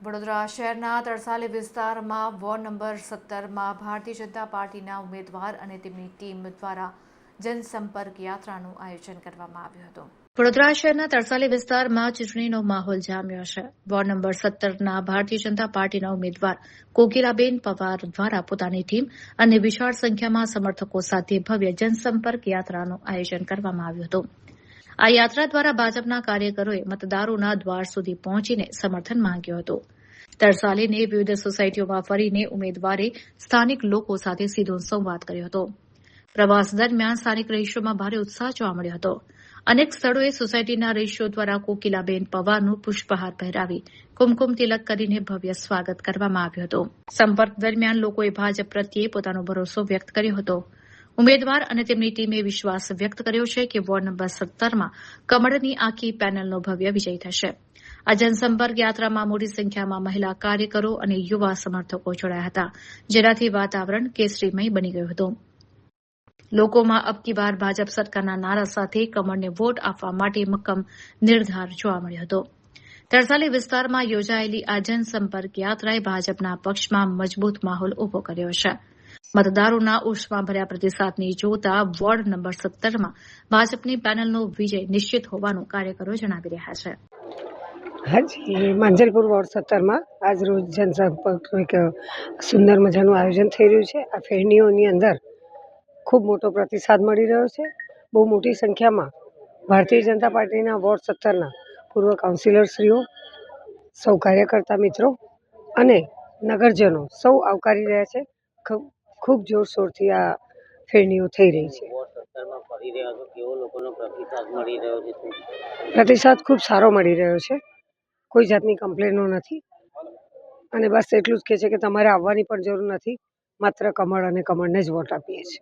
વડોદરા શહેરના તરસાલી વિસ્તારમાં ward number 17માં Bharatiya Janata પાર્ટીના ઉમેદવાર અને તેમની ટીમ દ્વારા જનસંપર્ક યાત્રાનું આયોજન કરવામાં આવ્યું હતું। વડોદરા શહેરના તરસાલી વિસ્તારમાં ચૂંટણીનો માહોલ જામ્યો છે। વોર્ડ નંબર 17ના ભારતીય જનતા પાર્ટીના ઉમેદવાર કોકિલાબેન પવાર દ્વારા પોતાની ટીમ અને વિશાળ સંખ્યામાં સમર્થકો સાથે ભવ્ય જનસંપર્ક યાત્રાનું આયોજન કરવામાં આવ્યું હતું। આ યાત્રા દ્વારા ભાજપના કાર્યકરોએ મતદારોના દ્વાર સુધી પહોંચીને સમર્થન માંગ્યું હતું। તરસાલીની વિવિધ સોસાયટીઓમાં ફરીને ઉમેદવારે સ્થાનિક લોકો સાથે સીધો સંવાદ કર્યો હતો। પ્રવાસ દરમિયાન સ્થાનિક રહીશોમાં ભારે ઉત્સાહ જોવા મળ્યો હતો। અનેક સ્થળોએ સોસાયટીના રહીશો દ્વારા કોકિલાબેન પવારનું પુષ્પહાર પહેરાવી કુમકુમ તિલક કરીને ભવ્ય સ્વાગત કરવામાં આવ્યું હતું। સંપર્ક દરમિયાન લોકોએ ભાજપ પ્રત્યે પોતાનો ભરોસો વ્યક્ત કર્યો હતો। ઉમેદવાર અને તેમની ટીમે વિશ્વાસ વ્યક્ત કર્યો છે કે વોર્ડ નંબર 17માં કમળની આખી પેનલનો ભવ્ય વિજય થશે। આ જનસંપર્ક યાત્રામાં મોટી સંખ્યામાં મહિલા કાર્યકરો અને યુવા સમર્થકો જોડાયા હતા, જેનાથી વાતાવરણ કેસરીમય બની ગયું હતું। લોકોમાં અબ કી બાર ભાજપ સરકારના નારા સાથે કમળને વોટ આપવા માટે મક્કમ નિર્ધાર જોવા મળ્યો હતો। તરસાલી વિસ્તારમાં યોજાયેલી આ જનસંપર્ક યાત્રાએ ભાજપના પક્ષમાં મજબૂત માહોલ ઉભો કર્યો છે। મતદારોના ઉષ્માભર્યા પ્રતિસાદને જોતા વોર્ડ નંબર 17માં ભાજપની પેનલનો વિજય નિશ્ચિત હોવાનું કાર્યકરો જણાવી રહ્યા છે। હાજી, માંજલપુર વોર્ડ 17માં આજ રોજ જનસંપર્કનું એક સુંદર મજાનું આયોજન થઈ રહ્યું છે। આ ફેરણીઓની અંદર ખૂબ મોટો પ્રતિસાદ મળી રહ્યો છે। બહુ મોટી સંખ્યામાં ભારતીય જનતા પાર્ટીના વોર્ડ 17ના પૂર્વ કાઉન્સિલરશ્રીઓ, સૌ કાર્યકર્તા મિત્રો અને નગરજનો સૌ આવકારી રહ્યા છે। ખૂબ જોરશોરથી આ ફેરણીઓ થઈ રહી છે। પ્રતિસાદ ખૂબ સારો મળી રહ્યો છે। કોઈ જાતની કમ્પ્લેનો નથી અને બસ એટલું જ કહે છે કે તમારે આવવાની પણ જરૂર નથી, માત્ર કમળ અને કમળને જ વોટ આપીએ છીએ।